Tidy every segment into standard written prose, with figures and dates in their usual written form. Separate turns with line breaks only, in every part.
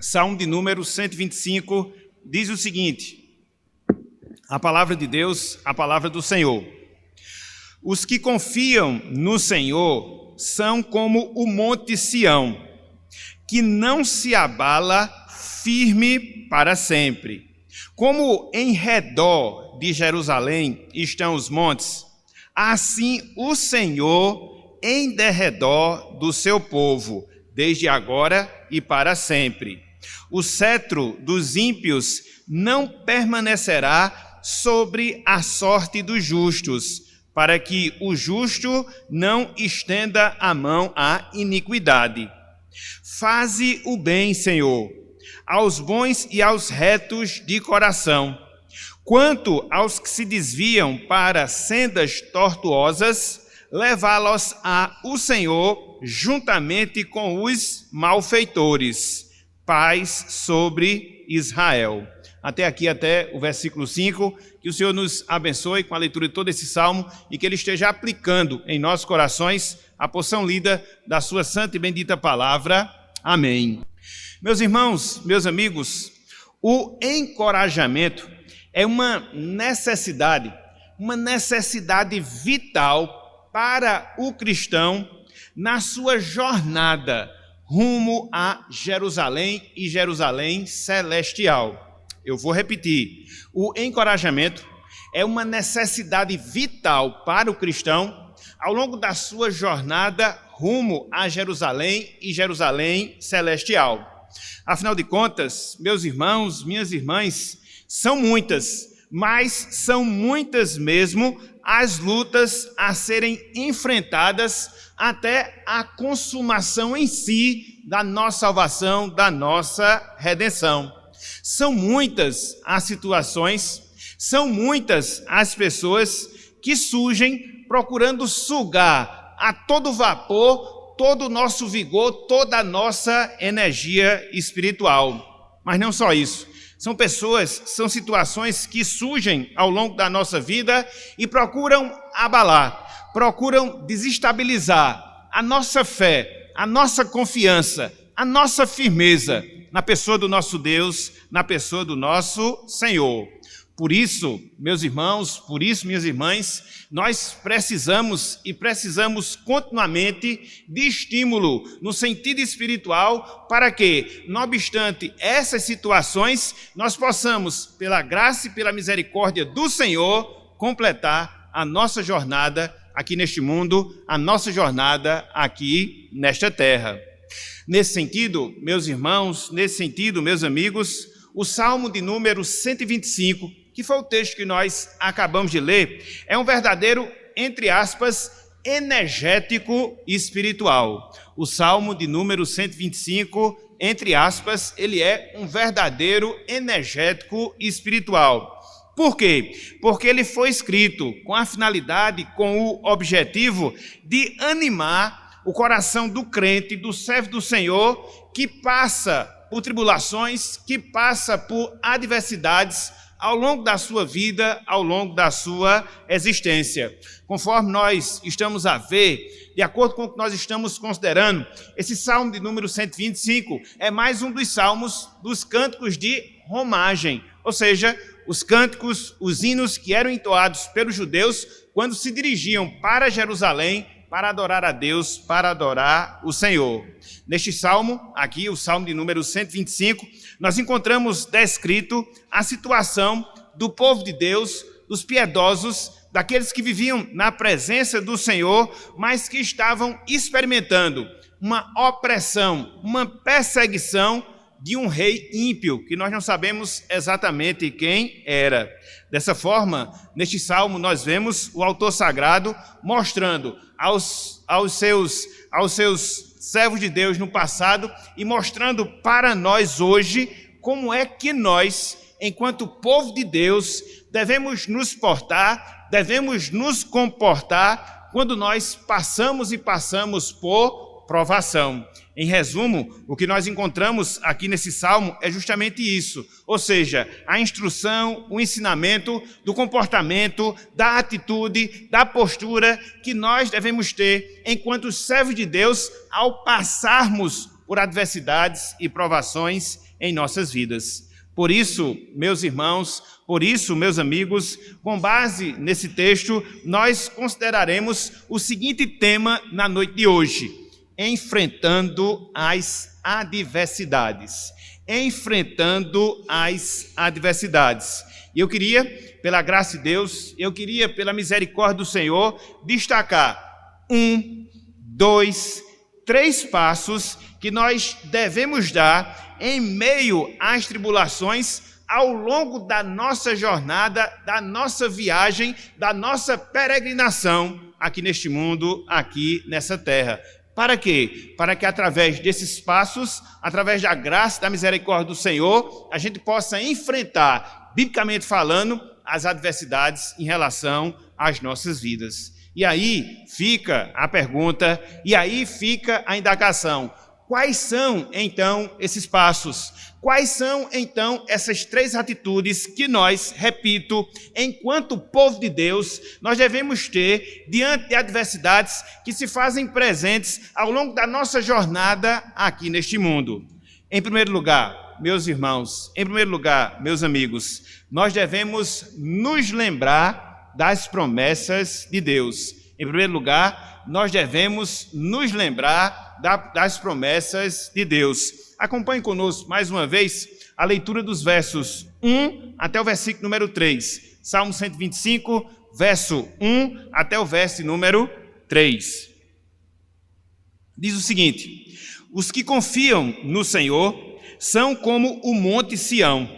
Salmo de número 125 diz o seguinte: a palavra de Deus, a palavra do Senhor. Os que confiam no Senhor são como o monte Sião, que não se abala, firme para sempre. Como em redor de Jerusalém estão os montes, assim o Senhor em derredor do seu povo, desde agora e para sempre. O cetro dos ímpios não permanecerá sobre a sorte dos justos, para que o justo não estenda a mão à iniquidade. Faze o bem, Senhor, aos bons e aos retos de coração. Quanto aos que se desviam para sendas tortuosas, levá-los a o Senhor juntamente com os malfeitores. Paz sobre Israel. Até aqui, até o versículo 5, que o Senhor nos abençoe com a leitura de todo esse salmo e que Ele esteja aplicando em nossos corações a porção lida da sua santa e bendita palavra. Amém. Meus irmãos, meus amigos, o encorajamento é uma necessidade vital para o cristão na sua jornada rumo a Jerusalém e Jerusalém celestial. Eu vou repetir, o encorajamento é uma necessidade vital para o cristão ao longo da sua jornada rumo a Jerusalém e Jerusalém celestial. Afinal de contas, meus irmãos, minhas irmãs, são muitas, mas são muitas mesmo as lutas a serem enfrentadas até a consumação em si da nossa salvação, da nossa redenção. São muitas as situações, são muitas as pessoas que surgem procurando sugar a todo vapor, todo o nosso vigor, toda a nossa energia espiritual. Mas não só isso. São pessoas, são situações que surgem ao longo da nossa vida e procuram abalar, procuram desestabilizar a nossa fé, a nossa confiança, a nossa firmeza na pessoa do nosso Deus, na pessoa do nosso Senhor. Por isso, meus irmãos, por isso, minhas irmãs, nós precisamos continuamente de estímulo no sentido espiritual para que, não obstante essas situações, nós possamos, pela graça e pela misericórdia do Senhor, completar a nossa jornada aqui neste mundo, a nossa jornada aqui nesta terra. Nesse sentido, meus irmãos, nesse sentido, meus amigos, o Salmo de número 125, que foi o texto que nós acabamos de ler, é um verdadeiro, entre aspas, energético espiritual. O Salmo de número 125, entre aspas, ele é um verdadeiro energético espiritual. Por quê? Porque ele foi escrito com a finalidade, com o objetivo de animar o coração do crente, do servo do Senhor, que passa por tribulações, que passa por adversidades ao longo da sua vida, ao longo da sua existência. Conforme nós estamos a ver, de acordo com o que nós estamos considerando, esse Salmo de número 125 é mais um dos salmos dos cânticos de romagem, ou seja, os cânticos, os hinos que eram entoados pelos judeus quando se dirigiam para Jerusalém para adorar a Deus, para adorar o Senhor. Neste salmo, aqui o salmo de número 125, nós encontramos descrito a situação do povo de Deus, dos piedosos, daqueles que viviam na presença do Senhor, mas que estavam experimentando uma opressão, uma perseguição de um rei ímpio, que nós não sabemos exatamente quem era. Dessa forma, neste salmo nós vemos o autor sagrado mostrando aos seus servos de Deus no passado e mostrando para nós hoje como é que nós, enquanto povo de Deus, devemos nos portar, devemos nos comportar quando nós passamos por provação. Em resumo, o que nós encontramos aqui nesse salmo é justamente isso, ou seja, a instrução, o ensinamento do comportamento, da atitude, da postura que nós devemos ter enquanto servos de Deus ao passarmos por adversidades e provações em nossas vidas. Por isso, meus irmãos, por isso, meus amigos, com base nesse texto, nós consideraremos o seguinte tema na noite de hoje: enfrentando as adversidades. Enfrentando as adversidades. E eu queria, pela graça de Deus, pela misericórdia do Senhor, destacar 1, 2, 3 passos que nós devemos dar em meio às tribulações ao longo da nossa jornada, da nossa viagem, da nossa peregrinação aqui neste mundo, aqui nessa terra. Para quê? Para que através desses passos, através da graça e da misericórdia do Senhor, a gente possa enfrentar, biblicamente falando, as adversidades em relação às nossas vidas. E aí fica a pergunta, e aí fica a indagação: quais são, então, esses passos? Quais são, então, essas 3 atitudes que nós, repito, enquanto povo de Deus, nós devemos ter diante de adversidades que se fazem presentes ao longo da nossa jornada aqui neste mundo? Em primeiro lugar, meus irmãos, em primeiro lugar, meus amigos, nós devemos nos lembrar das promessas de Deus. Em primeiro lugar, nós devemos nos lembrar das promessas de Deus. Acompanhe conosco mais uma vez a leitura dos versos 1 até o versículo número 3. Salmo 125, verso 1 até o verso número 3. Diz o seguinte: os que confiam no Senhor são como o monte Sião,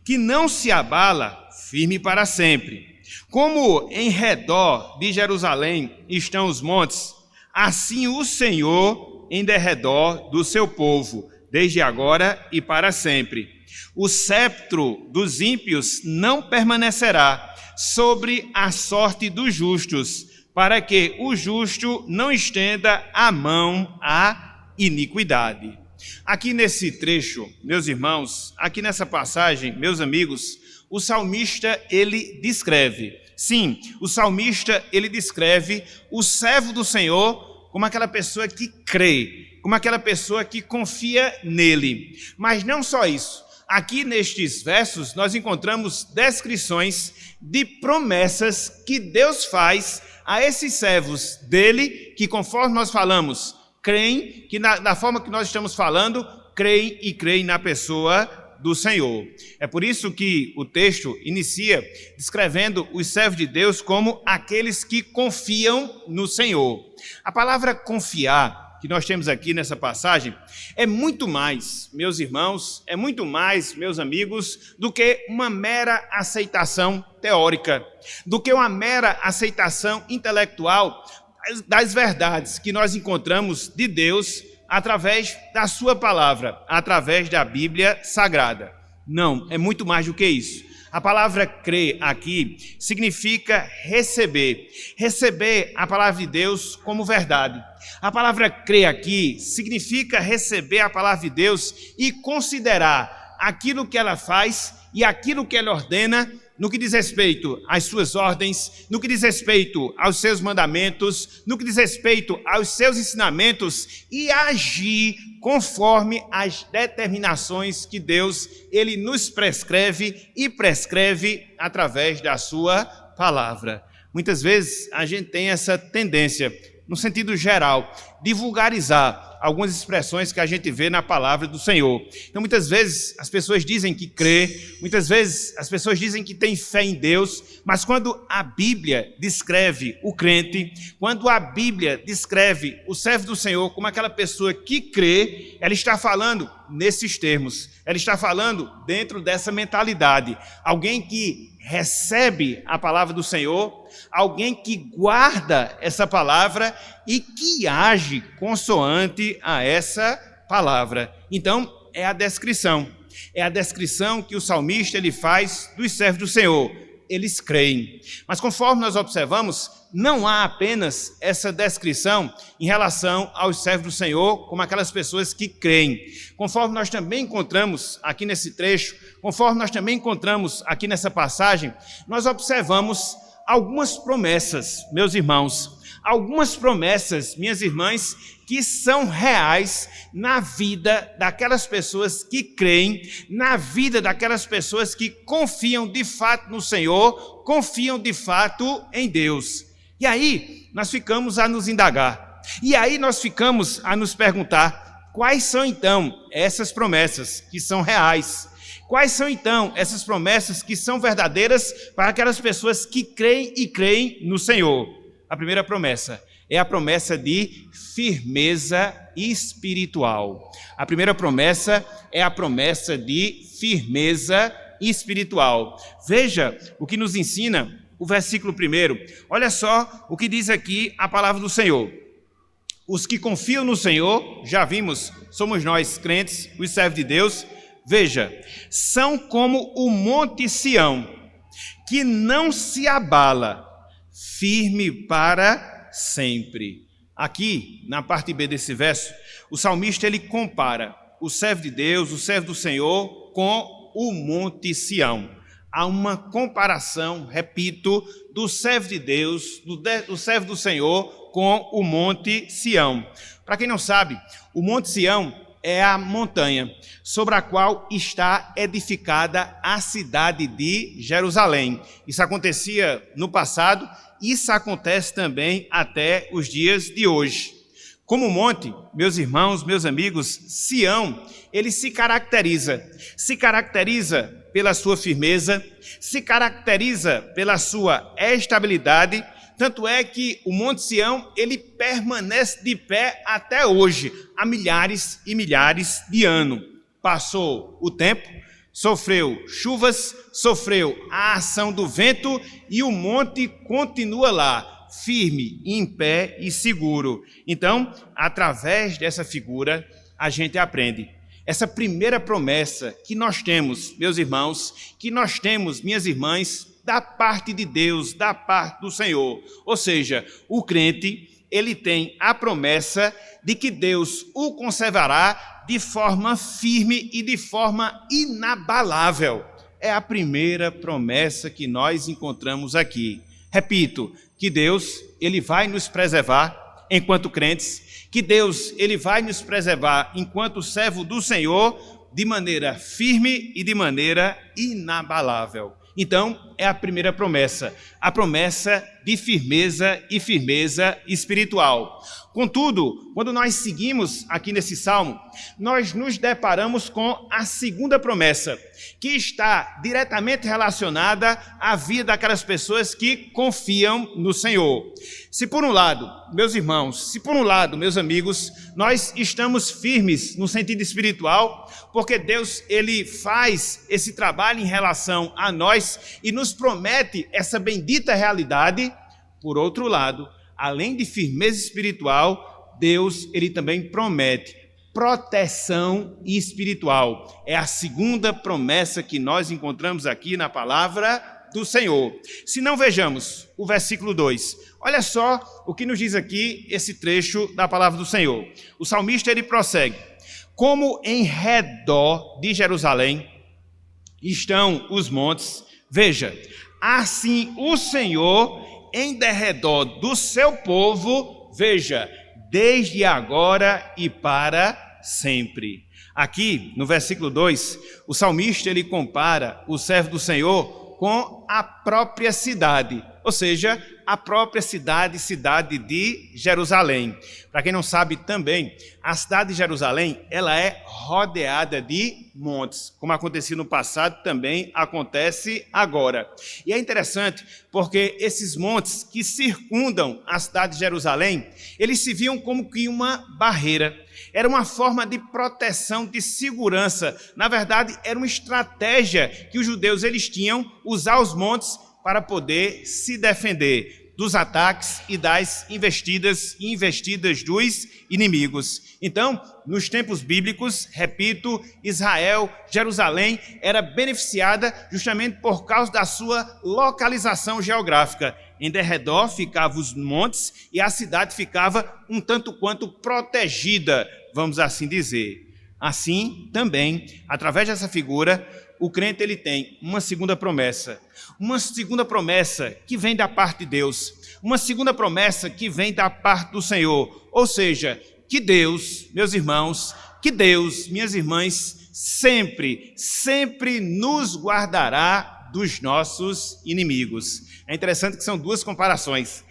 que não se abala, firme para sempre. Como em redor de Jerusalém estão os montes, assim o Senhor em derredor do seu povo, desde agora e para sempre. O cetro dos ímpios não permanecerá sobre a sorte dos justos, para que o justo não estenda a mão à iniquidade. Aqui nesse trecho, meus irmãos, aqui nessa passagem, meus amigos, o salmista, ele descreve, sim, o salmista, ele descreve o servo do Senhor como aquela pessoa que crê, como aquela pessoa que confia nele. Mas não só isso. Aqui nestes versos nós encontramos descrições de promessas que Deus faz a esses servos dele, que conforme nós falamos, creem, que da forma que nós estamos falando, creem na pessoa do Senhor. É por isso que o texto inicia descrevendo os servos de Deus como aqueles que confiam no Senhor. A palavra confiar que nós temos aqui nessa passagem é muito mais, meus irmãos, é muito mais, meus amigos, do que uma mera aceitação teórica, do que uma mera aceitação intelectual das verdades que nós encontramos de Deus através da sua palavra, através da Bíblia Sagrada. Não, é muito mais do que isso. A palavra crer aqui significa receber a palavra de Deus como verdade. A palavra crer aqui significa receber a palavra de Deus e considerar aquilo que ela faz e aquilo que ela ordena no que diz respeito às suas ordens, no que diz respeito aos seus mandamentos, no que diz respeito aos seus ensinamentos e agir conforme as determinações que Deus, ele nos prescreve e prescreve através da sua palavra. Muitas vezes a gente tem essa tendência, no sentido geral, de vulgarizar algumas expressões que a gente vê na palavra do Senhor. Então, muitas vezes, as pessoas dizem que crê, muitas vezes, as pessoas dizem que tem fé em Deus, mas quando a Bíblia descreve o crente, quando a Bíblia descreve o servo do Senhor como aquela pessoa que crê, ela está falando nesses termos, ela está falando dentro dessa mentalidade. Alguém que recebe a palavra do Senhor, alguém que guarda essa palavra e que age consoante a essa palavra. Então, é a descrição que o salmista ele faz dos servos do Senhor. Eles creem. Mas conforme nós observamos, não há apenas essa descrição em relação aos servos do Senhor, como aquelas pessoas que creem. Conforme nós também encontramos aqui nesse trecho, conforme nós também encontramos aqui nessa passagem, nós observamos algumas promessas, meus irmãos, algumas promessas, minhas irmãs, que são reais na vida daquelas pessoas que creem, na vida daquelas pessoas que confiam de fato no Senhor, confiam de fato em Deus. E aí nós ficamos a nos indagar, e aí nós ficamos a nos perguntar, quais são então essas promessas que são reais? Quais são então essas promessas que são verdadeiras para aquelas pessoas que creem e creem no Senhor? A primeira promessa é a promessa de firmeza espiritual. A primeira promessa é a promessa de firmeza espiritual. Veja o que nos ensina o versículo 1. Olha só o que diz aqui a palavra do Senhor. Os que confiam no Senhor, já vimos, somos nós crentes, os servos de Deus, veja, são como o monte Sião, que não se abala, firme para sempre. Aqui, na parte B desse verso, o salmista ele compara o servo de Deus, o servo do Senhor, com o monte Sião. Há uma comparação, repito, do servo de Deus, do servo do Senhor, com o monte Sião. Para quem não sabe, o monte Sião é a montanha sobre a qual está edificada a cidade de Jerusalém. Isso acontecia no passado, isso acontece também até os dias de hoje. Como monte, meus irmãos, meus amigos, Sião, ele se caracteriza pela sua firmeza, se caracteriza pela sua estabilidade. Tanto é que o Monte Sião, ele permanece de pé até hoje, há milhares e milhares de anos. Passou o tempo, sofreu chuvas, sofreu a ação do vento e o monte continua lá, firme, em pé e seguro. Então, através dessa figura, a gente aprende. Essa primeira promessa que nós temos, meus irmãos, que nós temos, minhas irmãs, da parte de Deus, da parte do Senhor. Ou seja, o crente, ele tem a promessa de que Deus o conservará de forma firme e de forma inabalável. É a primeira promessa que nós encontramos aqui. Repito, que Deus, ele vai nos preservar enquanto crentes, que Deus, ele vai nos preservar enquanto servo do Senhor de maneira firme e de maneira inabalável. Então, é a primeira promessa, a promessa de firmeza e firmeza espiritual. Contudo, quando nós seguimos aqui nesse salmo, nós nos deparamos com a segunda promessa, que está diretamente relacionada à vida daquelas pessoas que confiam no Senhor. Se por um lado, meus irmãos, meus amigos, nós estamos firmes no sentido espiritual, porque Deus, ele faz esse trabalho em relação a nós e nos promete essa bendita realidade. Por outro lado, além de firmeza espiritual, Deus, ele também promete proteção espiritual. É a segunda promessa que nós encontramos aqui na palavra do Senhor. Se não, vejamos o versículo 2. Olha só o que nos diz aqui esse trecho da palavra do Senhor. O salmista, ele prossegue. Como em redor de Jerusalém estão os montes, veja, assim o Senhor em derredor do seu povo, veja, desde agora e para sempre. Aqui, no versículo 2, o salmista, ele compara o servo do Senhor com a própria cidade, ou seja, a própria cidade de Jerusalém. Para quem não sabe também, a cidade de Jerusalém, ela é rodeada de montes, como acontecia no passado, também acontece agora. E é interessante porque esses montes que circundam a cidade de Jerusalém, eles se viam como que uma barreira. Era uma forma de proteção, de segurança. Na verdade, era uma estratégia que os judeus eles tinham, usar os montes para poder se defender dos ataques e das investidas dos inimigos. Então, nos tempos bíblicos, repito, Israel, Jerusalém, era beneficiada justamente por causa da sua localização geográfica. Em derredor ficavam os montes e a cidade ficava um tanto quanto protegida, vamos assim dizer. Assim, também, através dessa figura, o crente ele tem uma segunda promessa que vem da parte de Deus, uma segunda promessa que vem da parte do Senhor, ou seja, que Deus, meus irmãos, que Deus, minhas irmãs, sempre nos guardará dos nossos inimigos. É interessante que são duas comparações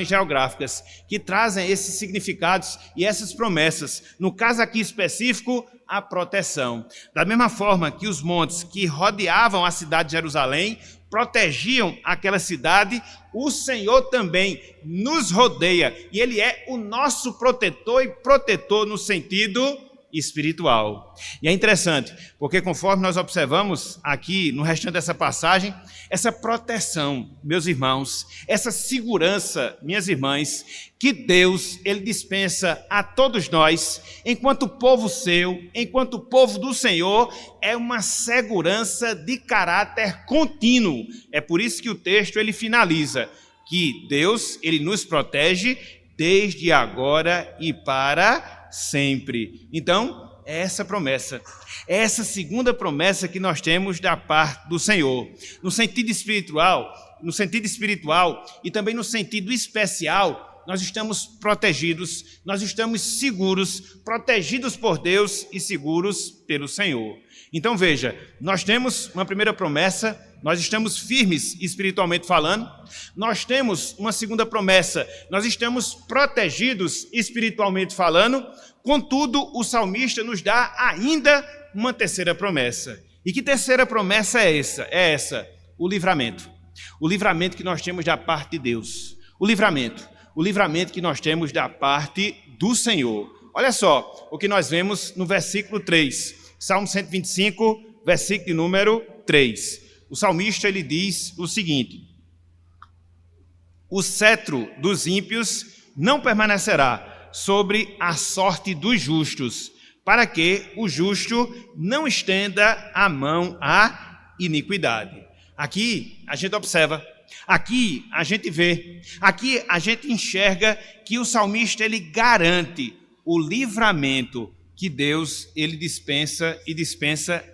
geográficas que trazem esses significados e essas promessas. No caso aqui específico, a proteção. Da mesma forma que os montes que rodeavam a cidade de Jerusalém protegiam aquela cidade, o Senhor também nos rodeia e Ele é o nosso protetor e protetor no sentido espiritual. E é interessante, porque conforme nós observamos aqui no restante dessa passagem, essa proteção, meus irmãos, essa segurança, minhas irmãs, que Deus, Ele dispensa a todos nós, enquanto povo seu, enquanto povo do Senhor, é uma segurança de caráter contínuo. É por isso que o texto, ele finaliza, que Deus, Ele nos protege desde agora e para sempre. Então, é essa promessa, é essa segunda promessa que nós temos da parte do Senhor. No sentido espiritual e também no sentido especial, nós estamos protegidos, nós estamos seguros, protegidos por Deus e seguros pelo Senhor. Então veja, nós temos uma primeira promessa, nós estamos firmes espiritualmente falando, nós temos uma segunda promessa, nós estamos protegidos espiritualmente falando, contudo o salmista nos dá ainda uma terceira promessa. E que terceira promessa é essa? É essa, o livramento que nós temos da parte de Deus, o livramento que nós temos da parte do Senhor. Olha só o que nós vemos no versículo 3, Salmo 125, versículo de número 3. O salmista ele diz o seguinte: o cetro dos ímpios não permanecerá sobre a sorte dos justos, para que o justo não estenda a mão à iniquidade. Aqui a gente observa, aqui a gente vê, aqui a gente enxerga que o salmista ele garante o livramento que Deus ele dispensa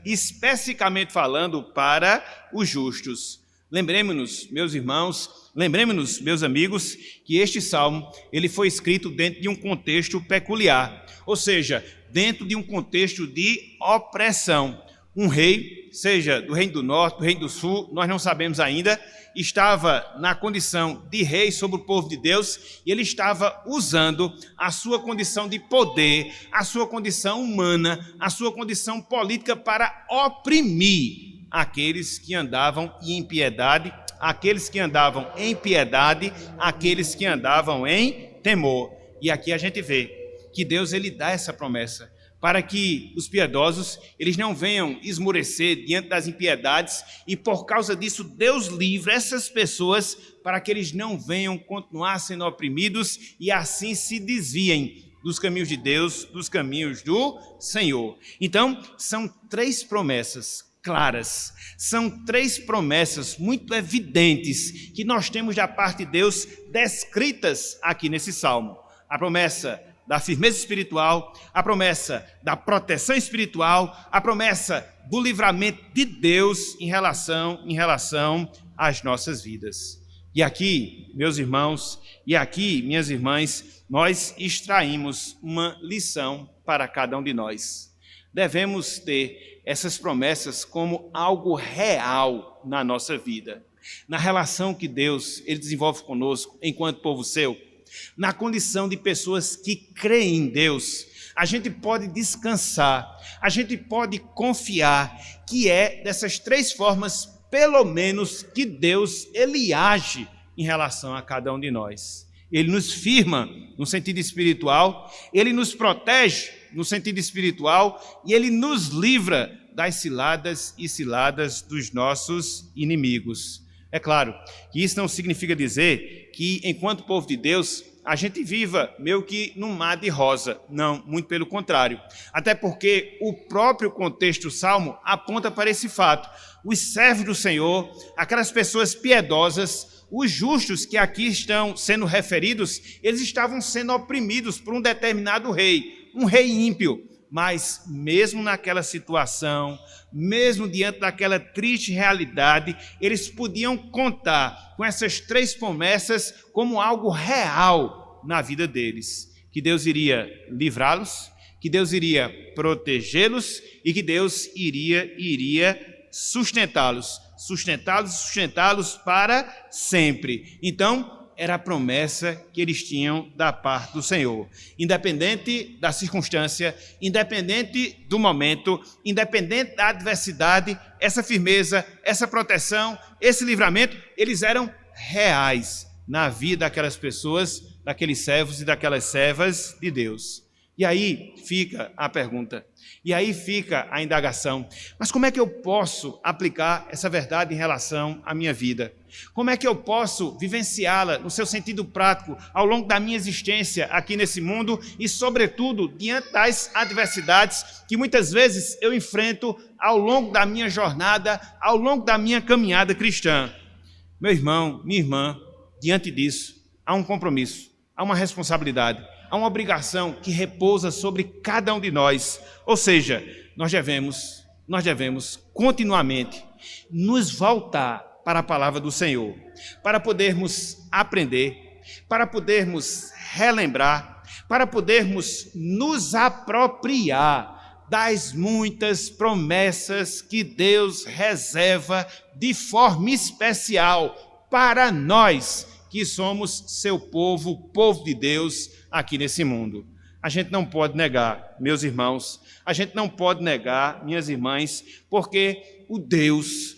especificamente falando para os justos. Lembremos-nos, meus irmãos, lembremos-nos, meus amigos, que este salmo ele foi escrito dentro de um contexto peculiar, ou seja, dentro de um contexto de opressão. Um rei, seja do reino do norte, do reino do sul, nós não sabemos ainda, estava na condição de rei sobre o povo de Deus e ele estava usando a sua condição de poder, a sua condição humana, a sua condição política para oprimir aqueles que andavam em impiedade, aqueles que andavam em piedade, aqueles que andavam em temor. E aqui a gente vê que Deus ele dá essa promessa, para que os piedosos eles não venham esmorecer diante das impiedades e por causa disso Deus livra essas pessoas para que eles não venham continuar sendo oprimidos e assim se desviem dos caminhos de Deus, dos caminhos do Senhor. Então, são três promessas claras, são três promessas muito evidentes que nós temos da parte de Deus descritas aqui nesse salmo. A promessa da firmeza espiritual, a promessa da proteção espiritual, a promessa do livramento de Deus em relação às nossas vidas. E aqui, meus irmãos, e aqui, minhas irmãs, nós extraímos uma lição para cada um de nós. Devemos ter essas promessas como algo real na nossa vida, na relação que Deus ele desenvolve conosco enquanto povo seu. Na condição de pessoas que creem em Deus, a gente pode descansar, a gente pode confiar que é dessas três formas, pelo menos, que Deus ele age em relação a cada um de nós. Ele nos firma no sentido espiritual, ele nos protege no sentido espiritual e ele nos livra das ciladas e ciladas dos nossos inimigos. É claro que isso não significa dizer que, enquanto povo de Deus, a gente viva meio que num mar de rosa. Não, muito pelo contrário. Até porque o próprio contexto do Salmo aponta para esse fato. Os servos do Senhor, aquelas pessoas piedosas, os justos que aqui estão sendo referidos, eles estavam sendo oprimidos por um determinado rei, um rei ímpio. Mas mesmo naquela situação, mesmo diante daquela triste realidade, eles podiam contar com essas 3 promessas como algo real na vida deles. Que Deus iria livrá-los, que Deus iria protegê-los e que Deus iria sustentá-los para sempre. Então, era a promessa que eles tinham da parte do Senhor. Independente da circunstância, independente do momento, independente da adversidade, essa firmeza, essa proteção, esse livramento, eles eram reais na vida daquelas pessoas, daqueles servos e daquelas servas de Deus. E aí fica a pergunta, e aí fica a indagação: mas como é que eu posso aplicar essa verdade em relação à minha vida? Como é que eu posso vivenciá-la no seu sentido prático ao longo da minha existência aqui nesse mundo e, sobretudo, diante das adversidades que muitas vezes eu enfrento ao longo da minha jornada, ao longo da minha caminhada cristã? Meu irmão, minha irmã, diante disso, há um compromisso, há uma responsabilidade, há uma obrigação que repousa sobre cada um de nós. Ou seja, nós devemos continuamente nos voltar para a palavra do Senhor, para podermos aprender, para podermos relembrar, para podermos nos apropriar das muitas promessas que Deus reserva de forma especial para nós, que somos seu povo, o povo de Deus aqui nesse mundo. A gente não pode negar, meus irmãos, a gente não pode negar, minhas irmãs, porque o Deus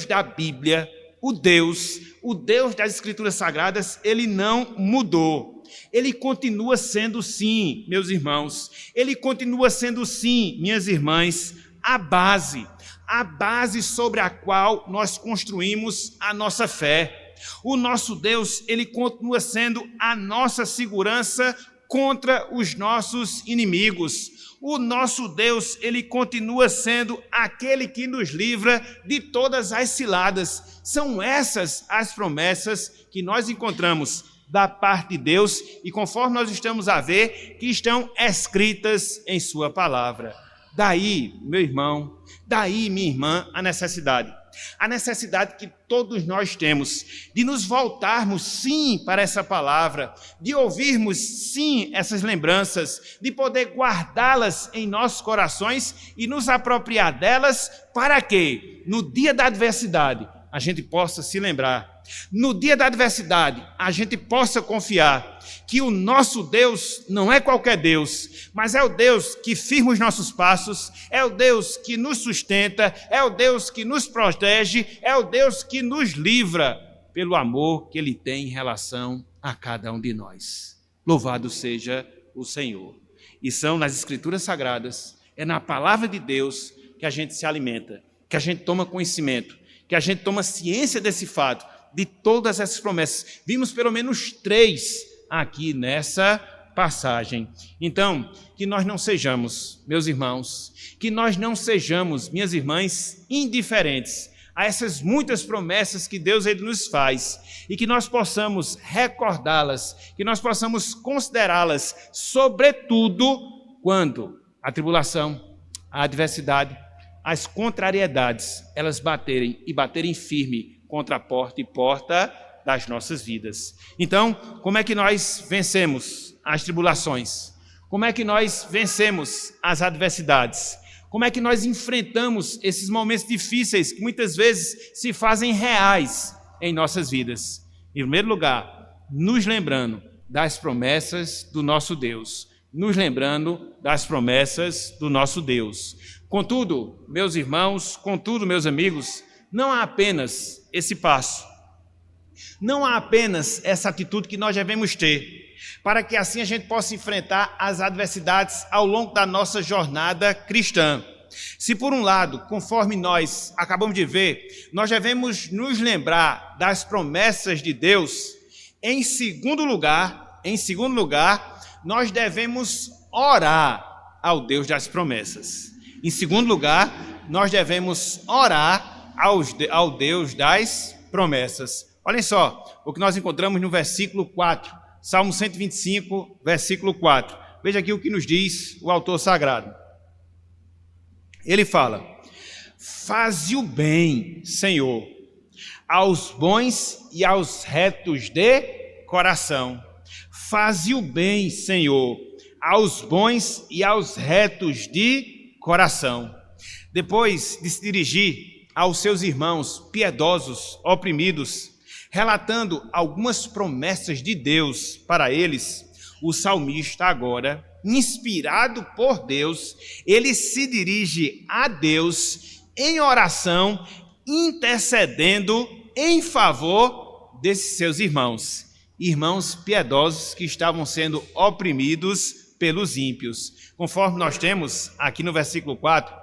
da Bíblia, o Deus das Escrituras Sagradas, ele não mudou. Ele continua sendo sim, meus irmãos, ele continua sendo sim, minhas irmãs, a base sobre a qual nós construímos a nossa fé. O nosso Deus, ele continua sendo a nossa segurança contra os nossos inimigos. O nosso Deus, ele continua sendo aquele que nos livra de todas as ciladas. São essas as promessas que nós encontramos da parte de Deus e, conforme nós estamos a ver, que estão escritas em sua palavra. Daí, meu irmão, daí, minha irmã, a necessidade que todos nós temos de nos voltarmos sim para essa palavra, de ouvirmos sim essas lembranças, de poder guardá-las em nossos corações e nos apropriar delas para que no dia da adversidade a gente possa se lembrar, no dia da adversidade a gente possa confiar que o nosso Deus não é qualquer Deus, mas é o Deus que firma os nossos passos, é o Deus que nos sustenta, é o Deus que nos protege, é o Deus que nos livra pelo amor que Ele tem em relação a cada um de nós. Louvado seja o Senhor. E são nas Escrituras Sagradas, é na palavra de Deus que a gente se alimenta, que a gente toma conhecimento, que a gente toma ciência desse fato, de todas essas promessas. Vimos pelo menos 3 aqui nessa passagem. Então, que nós não sejamos, meus irmãos, que nós não sejamos, minhas irmãs, indiferentes a essas muitas promessas que Deus ele nos faz e que nós possamos recordá-las, que nós possamos considerá-las, sobretudo quando a tribulação, a adversidade, as contrariedades, elas baterem firme contra a porta e porta das nossas vidas. Então, como é que nós vencemos as tribulações? Como é que nós vencemos as adversidades? Como é que nós enfrentamos esses momentos difíceis que muitas vezes se fazem reais em nossas vidas? Em primeiro lugar, nos lembrando das promessas do nosso Deus. Nos lembrando das promessas do nosso Deus. Contudo, meus irmãos, contudo, meus amigos, não há apenas esse passo, não há apenas essa atitude que nós devemos ter, para que assim a gente possa enfrentar as adversidades ao longo da nossa jornada cristã. Se por um lado, conforme nós acabamos de ver, nós devemos nos lembrar das promessas de Deus, em segundo lugar, nós devemos orar ao Deus das promessas. Em segundo lugar, nós devemos orar ao Deus das promessas. Olhem só o que nós encontramos no versículo 4, Salmo 125, versículo 4. Veja aqui o que nos diz o autor sagrado. Ele fala: faze o bem, Senhor, aos bons e aos retos de coração. Faze o bem, Senhor, aos bons e aos retos de coração. Depois de se dirigir aos seus irmãos piedosos, oprimidos, relatando algumas promessas de Deus para eles, o salmista agora, inspirado por Deus, ele se dirige a Deus em oração, intercedendo em favor desses seus irmãos piedosos que estavam sendo oprimidos pelos ímpios. Conforme nós temos aqui no versículo 4,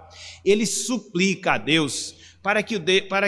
ele suplica a Deus para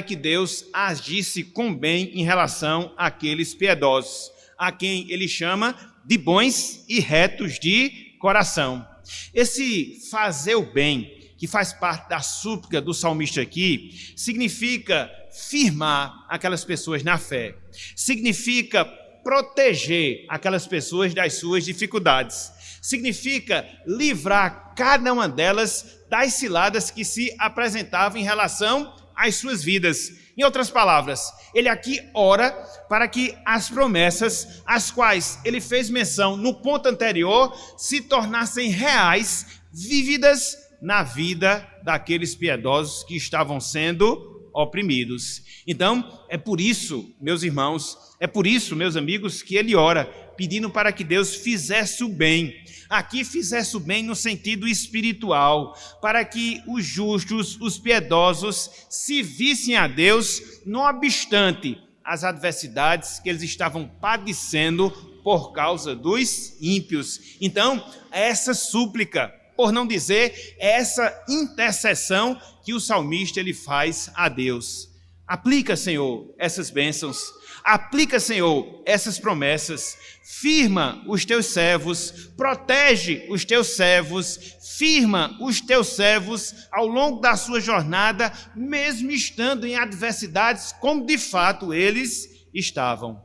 que Deus agisse com bem em relação àqueles piedosos, a quem ele chama de bons e retos de coração. Esse fazer o bem, que faz parte da súplica do salmista aqui, significa firmar aquelas pessoas na fé, significa proteger aquelas pessoas das suas dificuldades, significa livrar cada uma delas das ciladas que se apresentavam em relação às suas vidas. Em outras palavras, ele aqui ora para que as promessas, às quais ele fez menção no ponto anterior, se tornassem reais, vívidas na vida daqueles piedosos que estavam sendo oprimidos. Então, é por isso, meus irmãos, é por isso, meus amigos, que ele ora, pedindo para que Deus fizesse o bem. Aqui fizesse o bem no sentido espiritual, para que os justos, os piedosos, se vissem a Deus, não obstante as adversidades que eles estavam padecendo por causa dos ímpios. Então, essa súplica, por não dizer essa intercessão que o salmista ele faz a Deus. Aplica, Senhor, essas bênçãos. Aplica, Senhor, essas promessas. Firma os teus servos, protege os teus servos, firma os teus servos ao longo da sua jornada, mesmo estando em adversidades, como de fato eles estavam.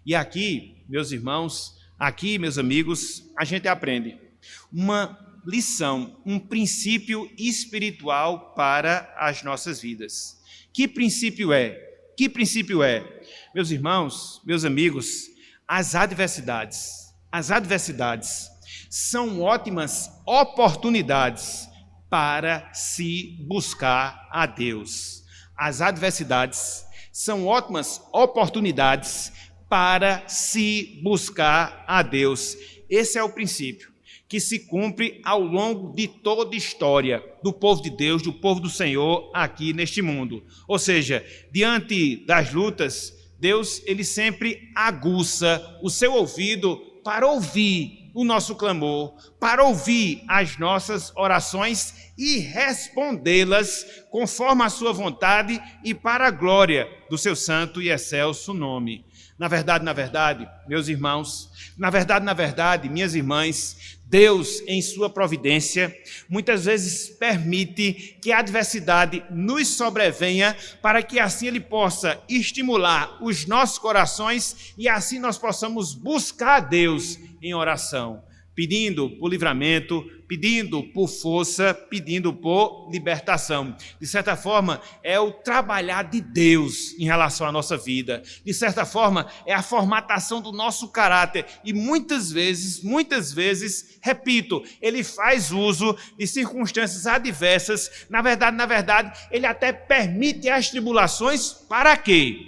E aqui, meus irmãos, aqui, meus amigos, a gente aprende uma lição, um princípio espiritual para as nossas vidas. Que princípio é? Que princípio é? Meus irmãos, meus amigos, as adversidades são ótimas oportunidades para se buscar a Deus. As adversidades são ótimas oportunidades para se buscar a Deus. Esse é o princípio que se cumpre ao longo de toda a história do povo de Deus, do povo do Senhor aqui neste mundo. Ou seja, diante das lutas, Deus ele sempre aguça o seu ouvido para ouvir o nosso clamor, para ouvir as nossas orações e respondê-las conforme a sua vontade e para a glória do seu santo e excelso nome. Na verdade, meus irmãos, na verdade, minhas irmãs, Deus, em sua providência, muitas vezes permite que a adversidade nos sobrevenha para que assim Ele possa estimular os nossos corações e assim nós possamos buscar a Deus em oração, pedindo por livramento, pedindo por força, pedindo por libertação. De certa forma, é o trabalhar de Deus em relação à nossa vida. De certa forma, é a formatação do nosso caráter. E muitas vezes, repito, Ele faz uso de circunstâncias adversas. Na verdade, Ele até permite as tribulações. Para quê?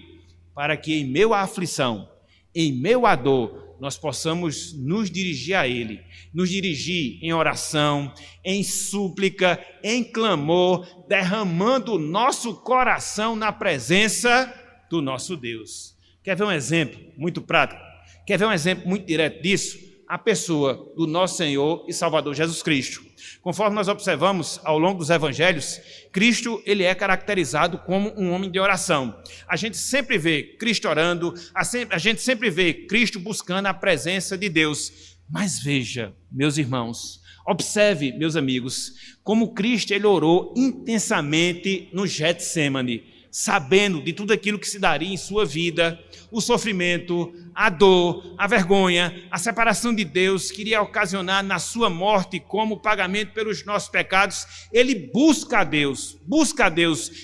Para que em meio à aflição, em meio à dor, nós possamos nos dirigir a Ele, nos dirigir em oração, em súplica, em clamor, derramando o nosso coração na presença do nosso Deus. Quer ver um exemplo muito prático? Quer ver um exemplo muito direto disso? A pessoa do nosso Senhor e Salvador Jesus Cristo. Conforme nós observamos ao longo dos evangelhos, Cristo ele é caracterizado como um homem de oração. A gente sempre vê Cristo orando, a gente sempre vê Cristo buscando a presença de Deus. Mas veja, meus irmãos, observe, meus amigos, como Cristo ele orou intensamente no Getsêmani. sabendo de tudo aquilo que se daria em sua vida, o sofrimento, a dor, a vergonha, a separação de Deus que iria ocasionar na sua morte como pagamento pelos nossos pecados, ele busca a Deus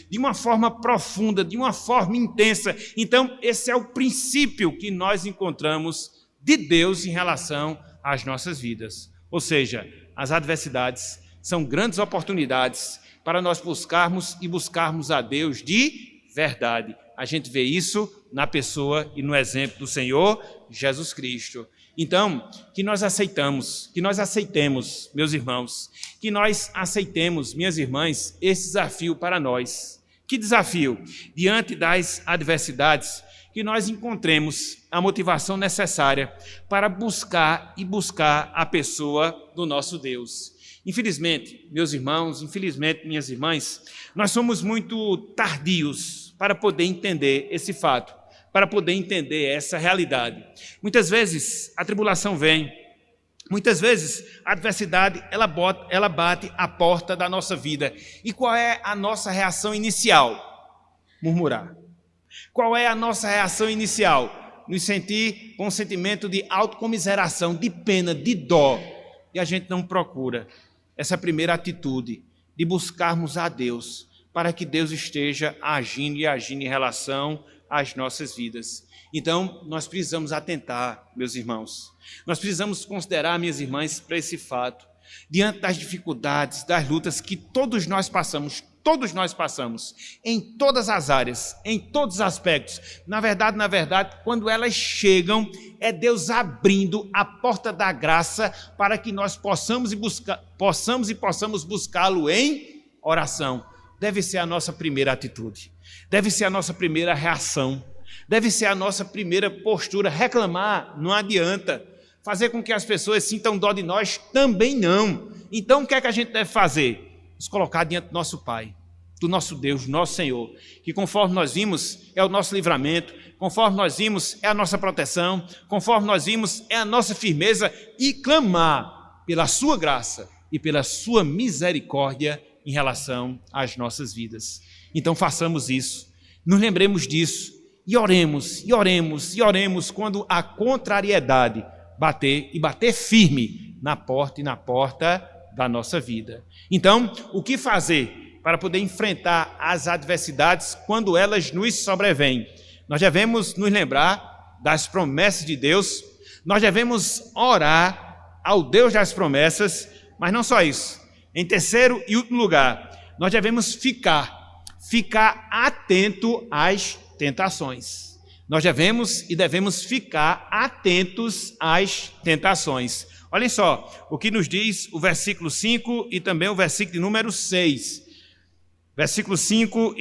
de uma forma profunda, de uma forma intensa. Então, esse é o princípio que nós encontramos de Deus em relação às nossas vidas. Ou seja, as adversidades são grandes oportunidades para nós buscarmos a Deus de verdade. A gente vê isso na pessoa e no exemplo do Senhor Jesus Cristo. Então, que nós aceitemos, meus irmãos, que nós aceitemos, minhas irmãs, esse desafio para nós. Que desafio? Diante das adversidades, que nós encontremos a motivação necessária para buscar a pessoa do nosso Deus. Infelizmente, meus irmãos, minhas irmãs, nós somos muito tardios para poder entender esse fato, para poder entender essa realidade. Muitas vezes a tribulação vem, muitas vezes a adversidade ela bate à porta da nossa vida. E qual é a nossa reação inicial? Murmurar. Qual é a nossa reação inicial? Nos sentir com um sentimento de autocomiseração, de pena, de dó. E a gente não procura essa primeira atitude de buscarmos a Deus, para que Deus esteja agindo em relação às nossas vidas. Então, nós precisamos atentar, meus irmãos. Nós precisamos considerar, minhas irmãs, para esse fato. Diante das dificuldades, das lutas que todos nós passamos, em todas as áreas, em todos os aspectos. Na verdade, quando elas chegam, é Deus abrindo a porta da graça para que nós possamos buscá-lo em oração. Deve ser a nossa primeira atitude, deve ser a nossa primeira reação, deve ser a nossa primeira postura. Reclamar não adianta, fazer com que as pessoas sintam dó de nós também não. Então, o que é que a gente deve fazer? Nos colocar diante do nosso Pai, do nosso Deus, do nosso Senhor, que conforme nós vimos é o nosso livramento, conforme nós vimos é a nossa proteção, conforme nós vimos é a nossa firmeza, e clamar pela sua graça e pela sua misericórdia em relação às nossas vidas. Então façamos isso, nos lembremos disso e oremos quando a contrariedade bater firme na porta da nossa vida. Então, o que fazer para poder enfrentar as adversidades quando elas nos sobrevêm? Nós devemos nos lembrar das promessas de Deus, nós devemos orar ao Deus das promessas, mas não só isso. Em terceiro e último lugar, nós devemos ficar atento às tentações. Nós devemos ficar atentos às tentações. Olhem só o que nos diz o versículo 5 e também o versículo de número 6. Versículo 5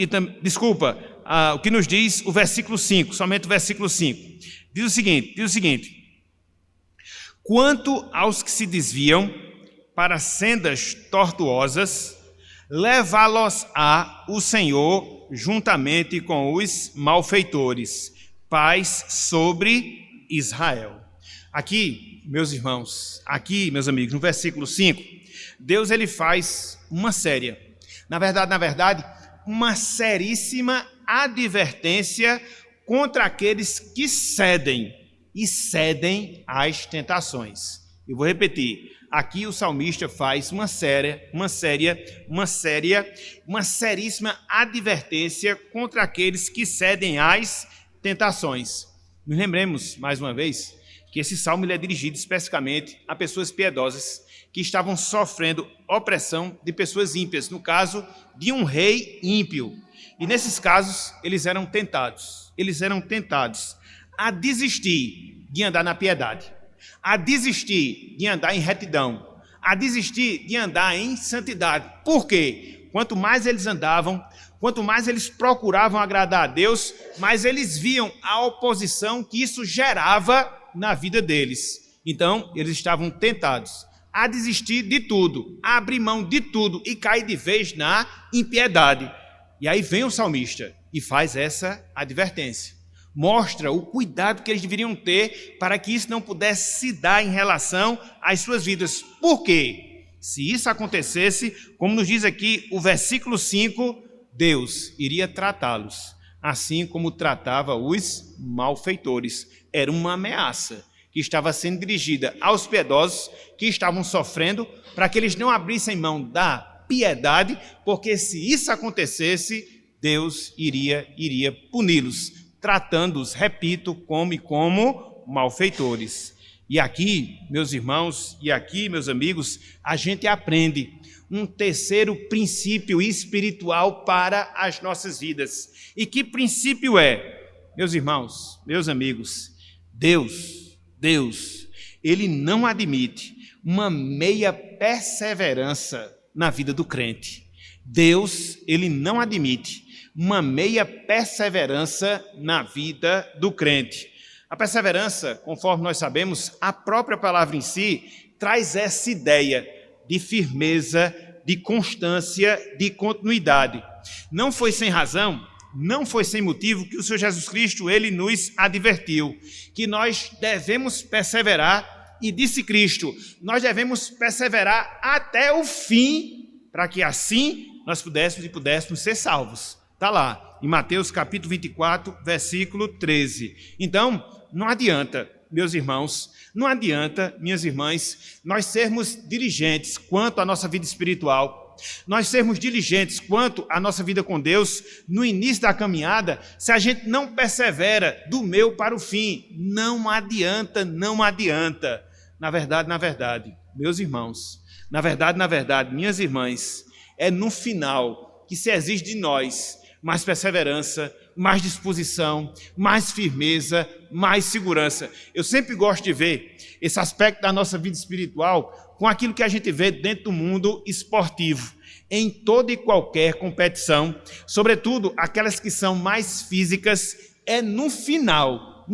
o que nos diz o versículo 5, somente o versículo 5. Diz o seguinte: quanto aos que se desviam para sendas tortuosas, levá-los-á o Senhor juntamente com os malfeitores. Paz sobre Israel. Aqui, meus irmãos, meus amigos, no versículo 5, Deus ele faz uma uma seríssima advertência contra aqueles que cedem às tentações. Eu vou repetir, aqui o salmista faz uma seríssima advertência contra aqueles que cedem às tentações. Nos lembremos, mais uma vez, que esse salmo ele é dirigido especificamente a pessoas piedosas que estavam sofrendo opressão de pessoas ímpias, no caso de um rei ímpio. E nesses casos, eles eram tentados a desistir de andar na piedade, a desistir de andar em retidão, a desistir de andar em santidade. Por quê? Quanto mais eles andavam, quanto mais eles procuravam agradar a Deus, mais eles viam a oposição que isso gerava na vida deles. Então, eles estavam tentados a desistir de tudo, a abrir mão de tudo e cair de vez na impiedade. E aí vem o salmista e faz essa advertência. Mostra o cuidado que eles deveriam ter para que isso não pudesse se dar em relação às suas vidas. Por quê? Se isso acontecesse, como nos diz aqui o versículo 5, Deus iria tratá-los assim como tratava os malfeitores. Era uma ameaça que estava sendo dirigida aos piedosos que estavam sofrendo, para que eles não abrissem mão da piedade, porque se isso acontecesse, Deus iria puni-los, tratando-os, repito, como malfeitores. E aqui, meus irmãos, e aqui, meus amigos, a gente aprende um terceiro princípio espiritual para as nossas vidas. E que princípio é? Meus irmãos, meus amigos, Deus, Ele não admite uma meia perseverança na vida do crente. Deus, Ele não admite uma meia perseverança na vida do crente. A perseverança, conforme nós sabemos, a própria palavra em si traz essa ideia de firmeza, de constância, de continuidade. Não foi sem razão, não foi sem motivo que o Senhor Jesus Cristo, Ele nos advertiu que nós devemos perseverar, e disse Cristo, nós devemos perseverar até o fim, para que assim nós pudéssemos ser salvos. Está lá, em Mateus capítulo 24, versículo 13. Então, não adianta, meus irmãos, não adianta, minhas irmãs, nós sermos diligentes quanto à nossa vida espiritual, nós sermos diligentes quanto à nossa vida com Deus no início da caminhada, se a gente não persevera do meio para o fim. Não adianta. Na verdade, meus irmãos, na verdade, minhas irmãs, é no final que se exige de nós mais perseverança, mais disposição, mais firmeza, mais segurança. Eu sempre gosto de ver esse aspecto da nossa vida espiritual com aquilo que a gente vê dentro do mundo esportivo, em toda e qualquer competição, sobretudo aquelas que são mais físicas, é no final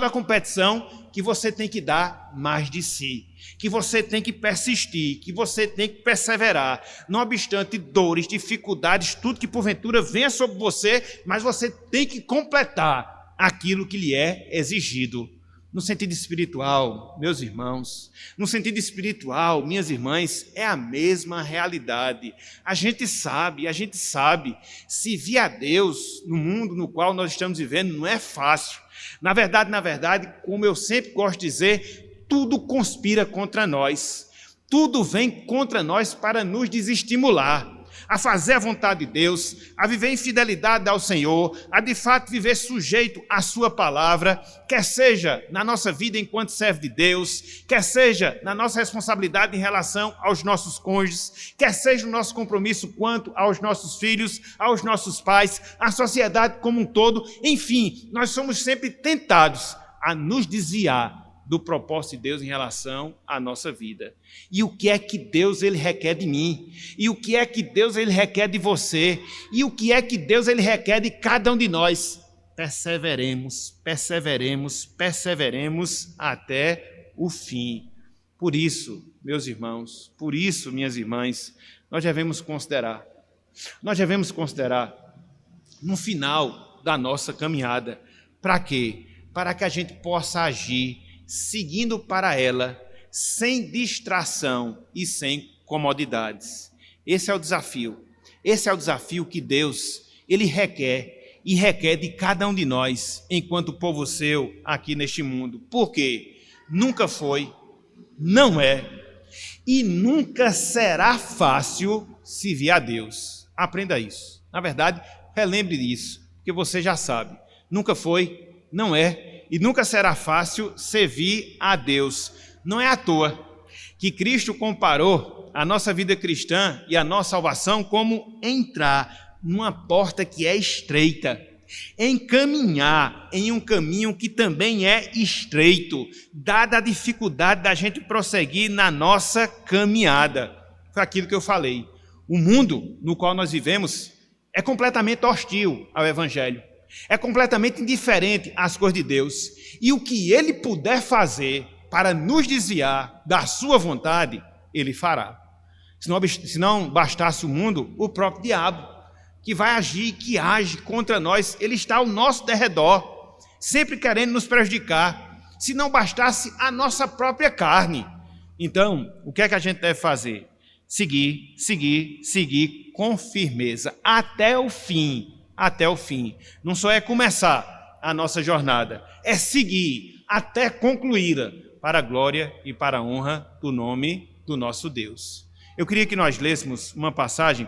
da competição que você tem que dar mais de si, que você tem que persistir, que você tem que perseverar, não obstante dores, dificuldades, tudo que porventura venha sobre você, mas você tem que completar aquilo que lhe é exigido. No sentido espiritual, meus irmãos, no sentido espiritual, minhas irmãs, é a mesma realidade. A gente sabe, servir a Deus no mundo no qual nós estamos vivendo não é fácil. Na verdade, como eu sempre gosto de dizer, tudo conspira contra nós, tudo vem contra nós para nos desestimular a fazer a vontade de Deus, a viver em fidelidade ao Senhor, a de fato viver sujeito à sua palavra, quer seja na nossa vida enquanto servo de Deus, quer seja na nossa responsabilidade em relação aos nossos cônjuges, quer seja no nosso compromisso quanto aos nossos filhos, aos nossos pais, à sociedade como um todo. Enfim, nós somos sempre tentados a nos desviar do propósito de Deus em relação à nossa vida. E o que é que Deus ele requer de mim? E o que é que Deus ele requer de você? E o que é que Deus ele requer de cada um de nós? Perseveremos até o fim. Por isso, meus irmãos, por isso, minhas irmãs, nós devemos considerar no final da nossa caminhada. Para quê? Para que a gente possa agir seguindo para ela, sem distração e sem comodidades. Esse é o desafio que Deus, ele requer de cada um de nós, enquanto povo seu aqui neste mundo. Porque nunca foi, não é e nunca será fácil servir a Deus. Aprenda isso. Na verdade, relembre disso, porque você já sabe. Nunca foi, não é e nunca será fácil servir a Deus. Não é à toa que Cristo comparou a nossa vida cristã e a nossa salvação como entrar numa porta que é estreita, encaminhar em um caminho que também é estreito, dada a dificuldade da gente prosseguir na nossa caminhada. Foi aquilo que eu falei. O mundo no qual nós vivemos é completamente hostil ao Evangelho. É completamente indiferente às coisas de Deus. E o que ele puder fazer para nos desviar da sua vontade, ele fará. Se não bastasse o mundo, o próprio diabo, que vai agir, que age contra nós, ele está ao nosso derredor, sempre querendo nos prejudicar. Se não bastasse a nossa própria carne. Então, o que é que a gente deve fazer? seguir, seguir, seguir com firmeza, até o fim, até o fim. Não só é começar a nossa jornada, é seguir até concluí-la, para a glória e para a honra do nome do nosso Deus. Eu queria que nós lêssemos uma passagem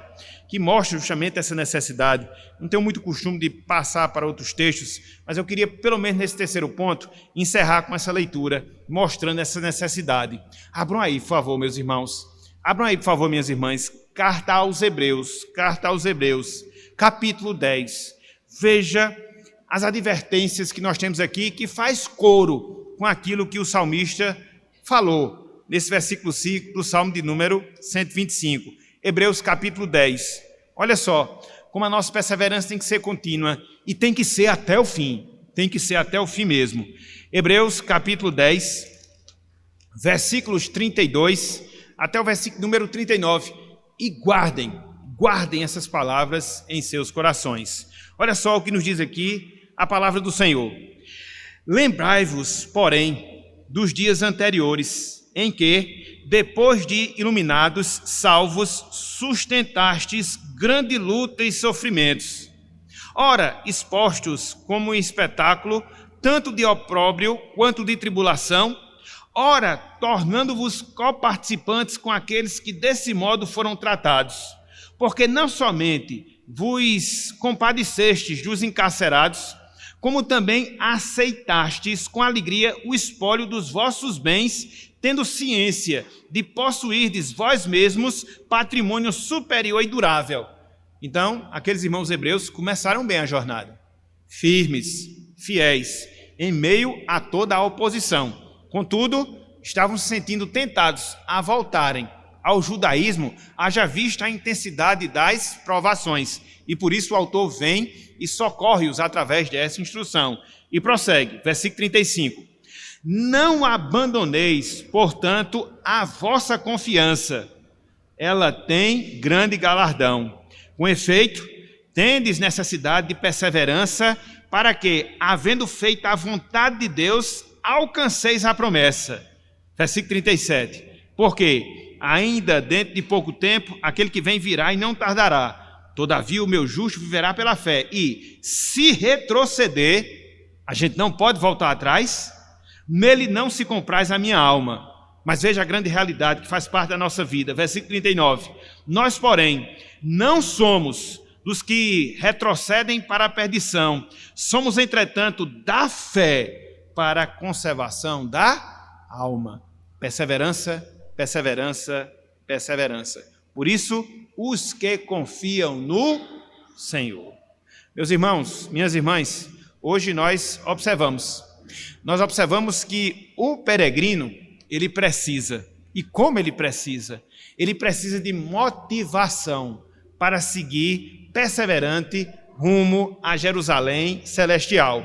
que mostra justamente essa necessidade. Não tenho muito costume de passar para outros textos, mas eu queria, pelo menos nesse terceiro ponto, encerrar com essa leitura, mostrando essa necessidade. Abram aí, por favor, meus irmãos. Abram aí, por favor, minhas irmãs. Carta aos Hebreus, capítulo 10. Veja as advertências que nós temos aqui, que faz coro com aquilo que o salmista falou nesse versículo 5 do Salmo de número 125. Hebreus capítulo 10. Olha só, como a nossa perseverança tem que ser contínua e tem que ser até o fim. Tem que ser até o fim mesmo. Hebreus capítulo 10, versículos 32 até o versículo número 39. E guardem essas palavras em seus corações. Olha só o que nos diz aqui a palavra do Senhor. Lembrai-vos, porém, dos dias anteriores, em que, depois de iluminados, salvos, sustentastes grande luta e sofrimentos. Ora, expostos como um espetáculo, tanto de opróbrio quanto de tribulação, ora, tornando-vos coparticipantes com aqueles que desse modo foram tratados. Porque não somente vos compadecestes dos encarcerados, como também aceitastes com alegria o espólio dos vossos bens, tendo ciência de possuirdes vós mesmos patrimônio superior e durável. Então, aqueles irmãos hebreus começaram bem a jornada, firmes, fiéis, em meio a toda a oposição. Contudo, estavam se sentindo tentados a voltarem ao judaísmo, haja vista a intensidade das provações. E por isso o autor vem e socorre-os através dessa instrução. E prossegue, versículo 35. Não abandoneis, portanto, a vossa confiança. Ela tem grande galardão. Com efeito, tendes necessidade de perseverança, para que, havendo feito a vontade de Deus, alcanceis a promessa. Versículo 37. Porque, ainda dentro de pouco tempo, aquele que vem virá e não tardará. Todavia o meu justo viverá pela fé. E, se retroceder, a gente não pode voltar atrás, nele não se compraz a minha alma. Mas veja a grande realidade que faz parte da nossa vida. Versículo 39. Nós, porém, não somos dos que retrocedem para a perdição. Somos, entretanto, da fé para a conservação da alma. Perseverança, perseverança, perseverança. Por isso, os que confiam no Senhor. Meus irmãos, minhas irmãs, hoje nós observamos que o peregrino, ele precisa, e como ele precisa de motivação para seguir perseverante rumo a Jerusalém celestial.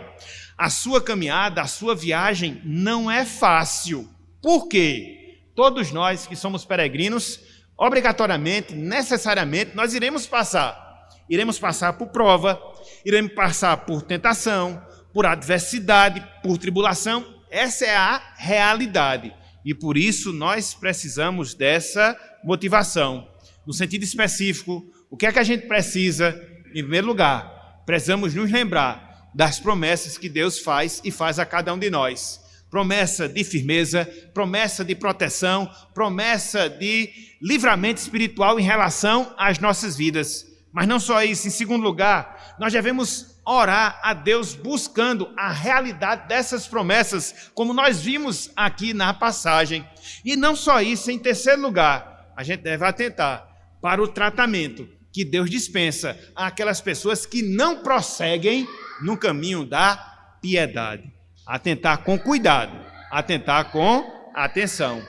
A sua caminhada, a sua viagem não é fácil. Por quê? Todos nós que somos peregrinos, obrigatoriamente, necessariamente, nós iremos passar por prova, iremos passar por tentação, por adversidade, por tribulação. Essa é a realidade. E por isso nós precisamos dessa motivação. No sentido específico, o que é que a gente precisa? Em primeiro lugar, precisamos nos lembrar das promessas que Deus faz e faz a cada um de nós. Promessa de firmeza, promessa de proteção, promessa de livramento espiritual em relação às nossas vidas. Mas não só isso, em segundo lugar, nós devemos orar a Deus buscando a realidade dessas promessas, como nós vimos aqui na passagem. E não só isso, em terceiro lugar, a gente deve atentar para o tratamento que Deus dispensa àquelas pessoas que não prosseguem no caminho da piedade. Atentar com cuidado, atentar com atenção.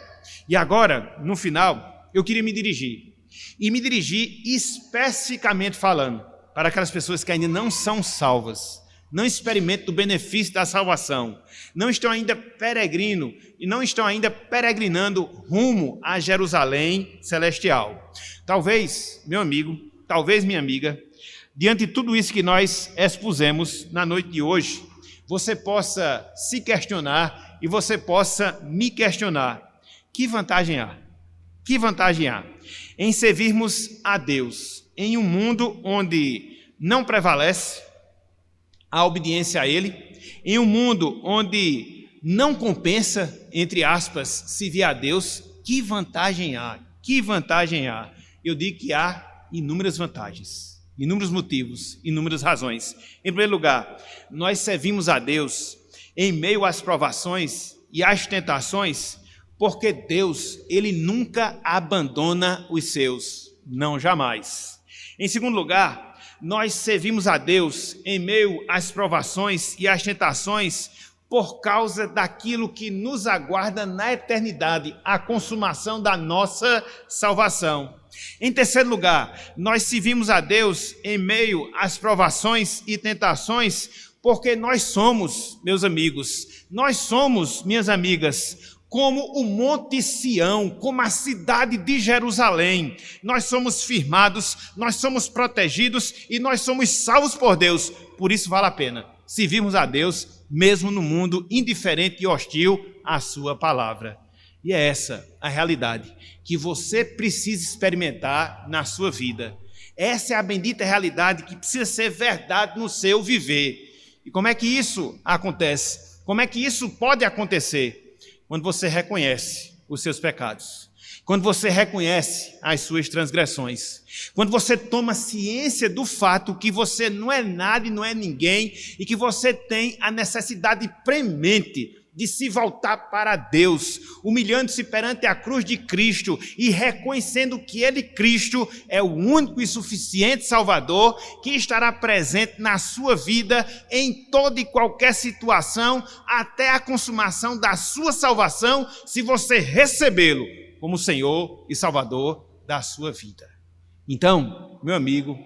E agora, no final, eu queria me dirigir especificamente falando para aquelas pessoas que ainda não são salvas, não experimentam o benefício da salvação, não estão ainda peregrinando rumo a Jerusalém celestial. Talvez, meu amigo, talvez minha amiga, diante de tudo isso que nós expusemos na noite de hoje, você possa se questionar e você possa me questionar. Que vantagem há? Que vantagem há em servirmos a Deus em um mundo onde não prevalece a obediência a Ele, em um mundo onde não compensa, entre aspas, servir a Deus? Que vantagem há? Que vantagem há? Eu digo que há inúmeras vantagens, inúmeros motivos, inúmeras razões. Em primeiro lugar, nós servimos a Deus em meio às provações e às tentações, porque Deus, Ele nunca abandona os seus, não, jamais. Em segundo lugar, nós servimos a Deus em meio às provações e às tentações por causa daquilo que nos aguarda na eternidade, a consumação da nossa salvação. Em terceiro lugar, nós servimos a Deus em meio às provações e tentações porque nós somos, meus amigos, nós somos, minhas amigas, como o Monte Sião, como a cidade de Jerusalém. Nós somos firmados, nós somos protegidos e nós somos salvos por Deus. Por isso vale a pena servirmos a Deus, mesmo no mundo indiferente e hostil à sua palavra. E é essa a realidade que você precisa experimentar na sua vida. Essa é a bendita realidade que precisa ser verdade no seu viver. E como é que isso acontece? Como é que isso pode acontecer? Quando você reconhece os seus pecados, quando você reconhece as suas transgressões, quando você toma ciência do fato que você não é nada e não é ninguém e que você tem a necessidade premente de se voltar para Deus, humilhando-se perante a cruz de Cristo e reconhecendo que Ele, Cristo, é o único e suficiente Salvador que estará presente na sua vida em toda e qualquer situação, até a consumação da sua salvação, se você recebê-lo como Senhor e Salvador da sua vida. Então, meu amigo,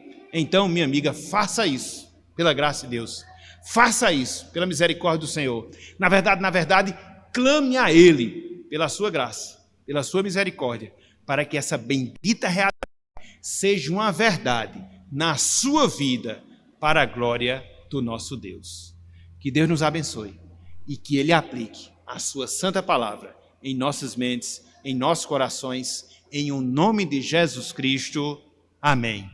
minha amiga, faça isso, pela graça de Deus. Faça isso, pela misericórdia do Senhor. Na verdade, clame a Ele, pela sua graça, pela sua misericórdia, para que essa bendita realidade seja uma verdade na sua vida, para a glória do nosso Deus. Que Deus nos abençoe e que Ele aplique a sua santa palavra em nossas mentes, em nossos corações, em o nome de Jesus Cristo. Amém.